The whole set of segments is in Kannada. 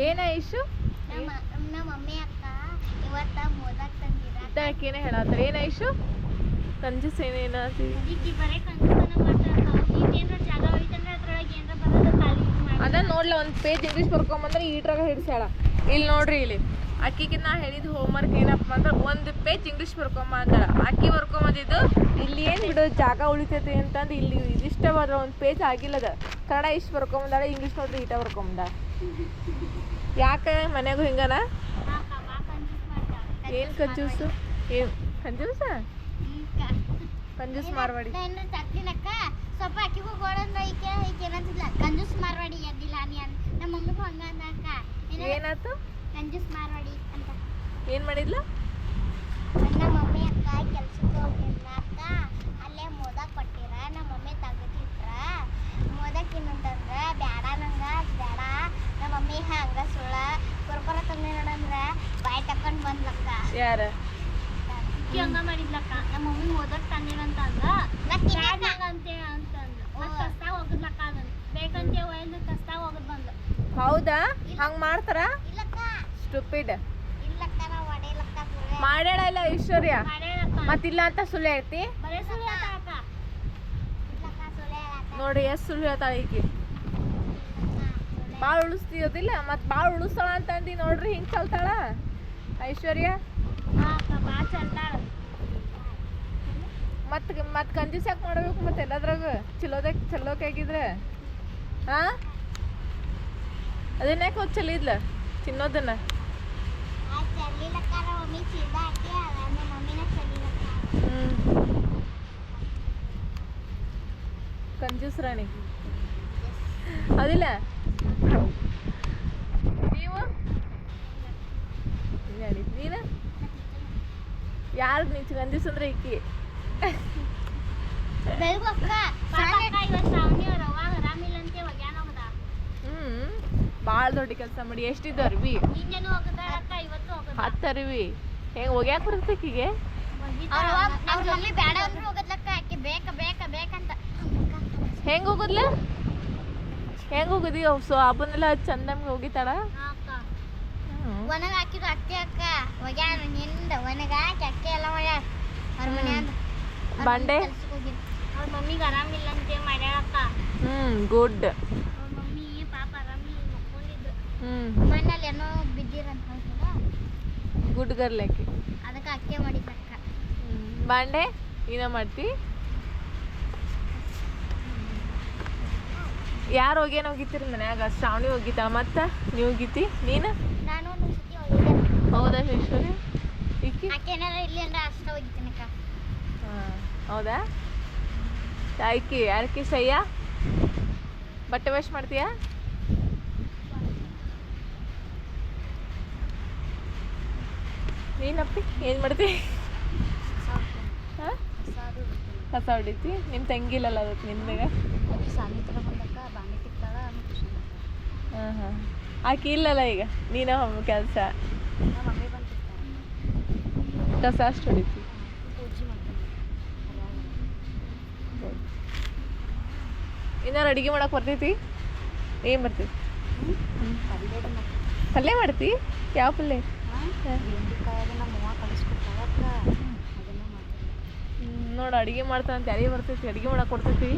ಏನ ಇಶು ನಮ್ಮ ಮಮ್ಮಿ ಅಕ್ಕ ಇವತ್ತ ಮೋದಕ್ ತಂದಿರ ಏನೇ ಹೇಳತ್ತಾರ ಏನ ಇಶು ಕಂಜೂಸ್ ಏನೇನ ಈಕಿ ಬರೇ ಕಂಜೂಸನ ಮಾಡ್ತಾರ ಈಗೇನ್ರ ಜಾಗ ಐತಂದ್ರೆ ಅದ್ರೊಳಗೆ ಏನ್ರ ಬರೋದು ಖಾಲಿ ಮಾಡಿ ಅದ ನೋಡ್ಲ ಒಂದು ಪೇಜ್ ಇಂಗ್ಲೀಷ್ ಬರ್ಕೊಂಬಂದ್ರೆ ಈಟ್ರಾಗ ಹಿಡ್ಸ್ಯಾಳ ಇಲ್ಲಿ ನೋಡ್ರಿ ಇಲ್ಲಿ ಅಕ್ಕಿಗೆ ನಾ ಹೇಳಿದ ಹೋಮ್ವರ್ಕ್ ಏನಪ್ಪ ಅಂದ್ರೆ ಒಂದು ಪೇಜ್ ಇಂಗ್ಲೀಷ್ ಬರ್ಕೊಂಬ ಅಂದಾಳ ಅಕ್ಕಿ ಬರ್ಕೊಂಬಂದಿದ್ದು ಇಲ್ಲಿ ಏನು ಬಿಡು ಜಾಗ ಉಳಿತೈತಿ ಅಂತಂದು ಇಲ್ಲಿ ಇದಿಷ್ಟವಾದ್ರ ಒಂದು ಪೇಜ್ ಆಗಿಲ್ಲದ ಕನ್ನಡ ಇಷ್ಟು ಬರ್ಕೊಂಬಂದಾಳ ಇಂಗ್ಲೀಷ್ ನೋಡ್ರಿ ಈಟ ಬರ್ಕೊಂಬಂದಾಳ ಯಾಕೆ ಮನೆಗೂ ಹಿಂಗನ ಏನು ಕಂಜೂಸು ಏನು ಕಂಜೂಸ ಕಂಜೂಸ್ ಮಾರ್ವಾಡಿ ತಕ್ತಿನಕ್ಕ ಸ್ವಲ್ಪ ಅಕ್ಕಿಗೂ ಗೋಡಂದ್ರ ಈಕೆ ಏನಂತಿಲ್ಲ ಕಂಜೂಸ್ ಮಾರ್ವಾಡಿ ಎದ್ದಿಲ್ಲ ನೀ ಅಂತ ನಮ್ಮ ಮಮ್ಮಿಗೂ ಹಂಗ ಅಂದಕ್ಕ ಏನಾಯ್ತು ಕಂಜೂಸ್ ಮಾರ್ವಾಡಿ ಅಂತ ಏನು ಮಾಡಿದ್ಲು ನಮ್ಮ ಮಮ್ಮಿ ಅಕ್ಕ ಕೆಲ್ಸಕ್ಕೆ ಹೋಗಿದ್ಲ ಅಕ್ಕ ಅಲ್ಲೇ ಮೋದಕ್ ಕೊಟ್ಟಿರ ನಮ್ಮ ಮಮ್ಮಿ ತೆಗೆದಿಟ್ರ ಮೋದಕ್ ಏನಂತಂದ್ರ ಬ್ಯಾಡ ನಂಗ ಬ್ಯಾಡ ನಮ್ಮ ಮಮ್ಮಿ ಹಂಗ ಸುಳ್ಳ ಕುರ್ಕುರ ತಂದೆ ನೋಡಂದ್ರ ಬಾಯಿ ತಕೊಂಡ್ ಬಂದ್ಲಕ್ಕ ಯಾರ ಹಂಗ ಮಾಡಿದ್ಲಕ್ಕ ನಮ್ಮ ಮಮ್ಮಿ ಮೋದಕ್ ತಂದೇನಂತ ಅಂದ್ರ ಅಂತೇ ಅಂತಂದ್ಲು ಮತ್ತೆ ಕಸ್ತಾಗ ಹೋಗಿದ್ಲಕ್ಕ ಅದನ್ನ ಬೇಕಂತೆ ಒಯ್ದು ಕಸ್ತಾಗ ಹೋಗದ್ ಬಂದ್ಲು ಹೌದಾ ಹಂಗೆ ಮಾಡ್ತಾರ ಇಲ್ಲಕ್ಕ ಸ್ಟುಪಿಡ್ ಇಲ್ಲಕ್ಕ ನಾವು ಒಡೆಯಲಕ್ಕ ಮಾಡ್ಯಾಳ ಇಲ್ಲ ಐಶ್ವರ್ಯ ಮತ್ತಿಲ್ಲ ಅಂತ ಸುಳ್ಳು ಹೇಳ್ತಿ ಬರೇ ಸುಳ್ಳು ಹೇಳ್ತಾಳಕ್ಕ ಇಲ್ಲಕ್ಕ ಸುಳ್ಳು ಹೇಳಕ್ಕ ನೋಡಿ ಎಷ್ಟು ಸುಳ್ಳು ಹೇಳ್ತಾಳ ಈಕಿ ಭಾಳ ಉಳಿಸ್ತೀಯೋದಿಲ್ಲ ಮತ್ತು ಭಾಳ ಉಳಿಸ್ತಾಳ ಅಂತ ಅಂದು ನೋಡ್ರಿ ಹಿಂಗೆ ಚಲ್ತಾಳ ಐಶ್ವರ್ಯ ಭಾಳ ಚಲ್ತಾಳ ಮತ್ತೆ ಕಂಜೂಸ್ ಯಾಕೆ ಮಾಡಬೇಕು ಮತ್ತೆ ಎಲ್ಲದ್ರಾಗ ಚಲೋಕೆ ಆಗಿದ್ರೆ ಹಾಂ ಅದನ್ನ ಯಾಕೆ ಹೋಗಿ ಚಲಿದ್ಲ ತಿನ್ನೋದನ್ನ ಚಲಿಲಕ್ಕ ನಮ್ಮ ಮಮ್ಮಿ ಚೀಲ ಹಾಕಿ ನಮ್ಮ ಮಮ್ಮಿನ ಚಲಿಲಕ್ಕ ಕಂಜೂಸ್ ರಾಣಿ ಅದಿಲ್ಲ ನೀವು ನೀನು ಯಾರು ನೀ ಕಂಜೂಸ್ ಅಂದ್ರೆ ಈಕಿ ಬೆಳಗಕ್ಕ ಇವತ್ತು ಶ್ರಾವಣಿಯವ್ರ ಅವಾಗ ಆರಾಮಿಲ್ಲಂತೆ ಒಗ್ಯಾನ ಹೋಗದ ಭಾಳ ದೊಡ್ಡ ಕೆಲಸ ಮಾಡಿ ಎಷ್ಟಿದ್ದು ಅರ್ವಿ ಹಿಂಗೇನು ಹೋಗದಾಳಕ್ಕ ಇವತ್ತು ಹೋಗದ 10 ಅರ್ವಿ ಹೆಂಗೆ ಒಗ್ಯಾಕ ಬರ್ತಕ್ಕಿಗೆ ಅವ್ರ ಮಮ್ಮಿ ಬೇಡ ಅಂದ್ರೂ ಹೋಗದ್ಲಕ್ಕ ಆಕೆ ಬೇಕಂತ ಹೆಂಗೆ ಹೋಗೋದ್ಲ ಹೆಂಗೆ ಹೋಗೋದಿ ಸೊ ಹಬ್ಬನೆಲ್ಲ ಚಂದಂಗೆ ಹೋಗಿತಾಳ ಒಣಗ ಹಾಕಿದ್ರು ಅತ್ತೆ ಅಕ್ಕ ಒಗ್ಯಾನ ನಿಂದ ಒಣಗ ಹಾಕಿ ಅಕ್ಕೆ ಎಲ್ಲ ಮಾಡ್ಯಾರ ಅವ್ರ ಮನ್ಯಾಗ ಬಂಡೆ ಅವ್ರ ಮಮ್ಮಿಗೆ ಆರಾಮಿಲ್ಲಂತೆ ಮಾಡ್ಯಾಳಕ್ಕ ಗುಡ್ ಅವ್ರ ಮಮ್ಮಿ ಪಾಪ ಆರಾಮಿಲ್ಲ ಮಕ್ಕೊಂಡಿದ್ದು ಮಣ್ಣಲ್ಲಿ ಏನೋ ಬಿದ್ದಿರಂತ ಗುಡ್ ಗರ್ಲಕ್ಕೆ ಅದಕ್ಕೆ ಅಕ್ಕೆ ಮಾಡಿದ್ದಕ್ಕ ಬಾಂಡೆ ನೀನ ಮಾಡ್ತಿ ಯಾರು ಹೋಗ್ಯಾನ ಹೋಗಿತ್ತೀರಿ ಮನ್ಯಾಗ ಶ್ರಾವಣಿ ಹೋಗಿತ್ತಾಳ ಮತ್ತೆ ನೀವು ಹೋಗಿತಿ ನೀನು ನಾನು ಒಂದು ಸತಿ ಹೋಗಿದ್ದೆ ಹೌದಾ ಐಶ್ವರ್ಯ ಈಕಿ ಆಕೆ ಏನಾರ ಇರ್ಲಿ ಅಂದ್ರೆ ಅಷ್ಟ ಹೋಗಿದ್ದೀನಕ್ಕ ಹಾಂ ಹೌದಾ ಆಯ್ಕೆ ಯಾರಕ್ಕೆ ಸಯ್ಯ ಬಟ್ಟೆ ವಾಶ್ ಮಾಡ್ತೀಯಾ ನೀನಪ್ಪಿ ಏನು ಮಾಡ್ತಿ ಹಾಂ ಕಸ ಹೊಡಿತಿ ನಿಮ್ಮ ತಂಗಿಲ್ಲಲ್ಲ ಅದಕ್ಕೆ ನಿನ್ನೆಗ ಸಾನಿತ್ರ ಬಂದಕ್ಕ ಬಾಂಡೆ ತಿಕ್ತಾಳ ಹಾಂ ಹಾಂ ಆಕೆ ಇಲ್ಲಲ್ಲ ಈಗ ನೀನ ಕೆಲಸ ಮಮ್ಮಿ ಬಂದು ಕಸ ಅಷ್ಟು ಹೊಡಿತಿ ಪೂಜೆ ಮಾಡ್ತೀನಿ ಏನಾರು ಅಡುಗೆ ಮಾಡಕ್ಕೆ ಬರ್ತೈತಿ ಏನು ಬರ್ತೈತಿ ಪಲ್ಯ ಮಾಡ್ತಿ ಯಾವ ಪಲ್ಯ ನೋಡು ಅಡುಗೆ ಮಾಡ್ತಾನಂತ ಯಾರಿಗೆ ಬರ್ತೈತಿ ಅಡುಗೆ ಮಾಡಕ್ಕೆ ಕೊಡ್ತೈತಿ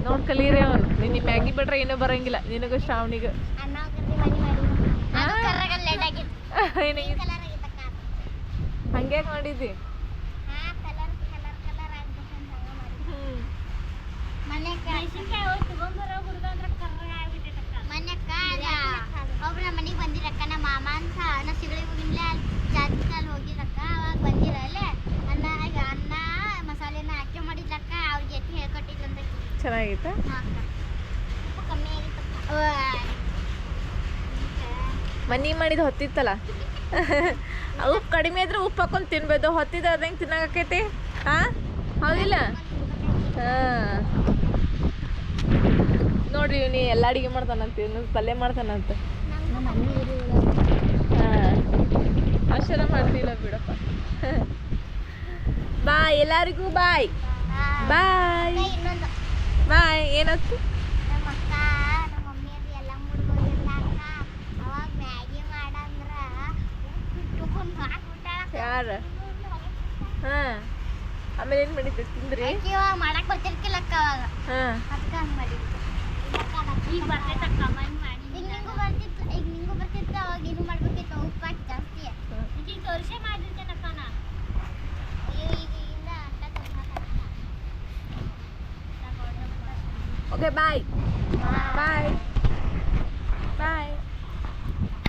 ನೋಡಿ ಕಲೀರಿ ಅವನು ನಿನ್ನ ಮ್ಯಾಗಿ ಬಿಟ್ರೆ ಏನೂ ಬರೋಂಗಿಲ್ಲ ನಿನಗೂ ಶ್ರಾವಣಿಗೆ ಹಂಗೆ ಮಾಡಿದ್ದಿ ಒಬ್ರ ಮನೆಗೆ ಬಂದಿರಕ್ಕ ನಮ್ಮ ಮಾಮ ಅಂತ ನಾ ಸಿಗಳಿ ಹೋಗಿನ್ಲೆ ಜಾತ್ರೆಯಲ್ಲಿ ಹೋಗಿರಕ್ಕ ಅವಾಗ ಬಂದಿರಲ್ಲೇ ಅನ್ನ ಮಸಾಲೆನ ಹಾಕಿ ಮಾಡಿದ್ಲಕ್ಕ ಅವ್ರಿಗೆ ಎತ್ತಿ ಹೇಳ್ಕೊಟ್ಟಿದ್ಲಂತ ಚೆನ್ನಾಗಿತ್ತಾ ಉಪ್ಪು ಕಮ್ಮಿ ಆಗಿತ್ತಕ್ಕ ಮನೆ ಮಾಡಿದ ಹೊತ್ತಿತ್ತಲ್ಲ ಉಪ್ಪು ಕಡಿಮೆ ಇದ್ರೆ ಉಪ್ಪು ಹಾಕೊಂಡು ತಿನ್ಬೋದು ಹೊತ್ತಿದ ಅದಂಗೆ ತಿನ್ನಕೈತಿ ಹಾಂ ಹೌದಿಲ್ಲ ಹಾಂ ನೋಡ್ರಿ ಇವನಿ ಎಲ್ಲ ಅಡುಗೆ ಮಾಡ್ತಾನಂತ ಇನ್ನೊಂದು ಪಲ್ಯ ಮಾಡ್ತಾನಂತ ಹಾಂ ಅಷ್ಟರ ಮಾಡ್ತಿಲ್ಲ ಬಿಡಪ್ಪ ಬಾಯ್ ಎಲ್ಲರಿಗೂ ಬಾಯ್ ಬಾಯ್ ಬಾಯ್ ಏನತ್ತು ನಮ್ಮ ಅಕ್ಕ ನಮ್ಮ ಮಮ್ಮಿ ಅದು ಎಲ್ಲ ಮುಡ್ಗೋಗಿಲ್ಲ ಅಕ್ಕ ಅವಾಗ ಬಾರ ಹಾಂ ಆಮೇಲೆ ಏನು ಮಾಡಿದ್ದೆ ತಿಂದ್ರಿ ಆಕಿ ಇವಾಗ ಮಾಡಕ್ ಗೊತ್ತಿರ್ಕಿಲ್ಲ ಅಕ್ಕ ಅವಾಗ ಹಾಂ ಅದಕ್ಕೆ ಹಂಗೆ ಮಾಡಿದ್ದು ಈಗ ಬರ್ತೈತಕ್ಕ ಈಗ ನಿಂಗೂ ಬರ್ತಿತ್ತು ಅವಾಗ ಇದು ಮಾಡ್ಬೇಕಿತ್ತು ಉಪ್ಪು ಹಾಕಿ ಜಾಸ್ತಿ ಈಗ ತೋರಿಸೇ ಮಾಡಿರ್ತೇನಕ್ಕ ನಾ ಈಗಿಂದ ಅಕ್ಕ ಓಕೆ ಬಾಯ್ ಬಾಯ್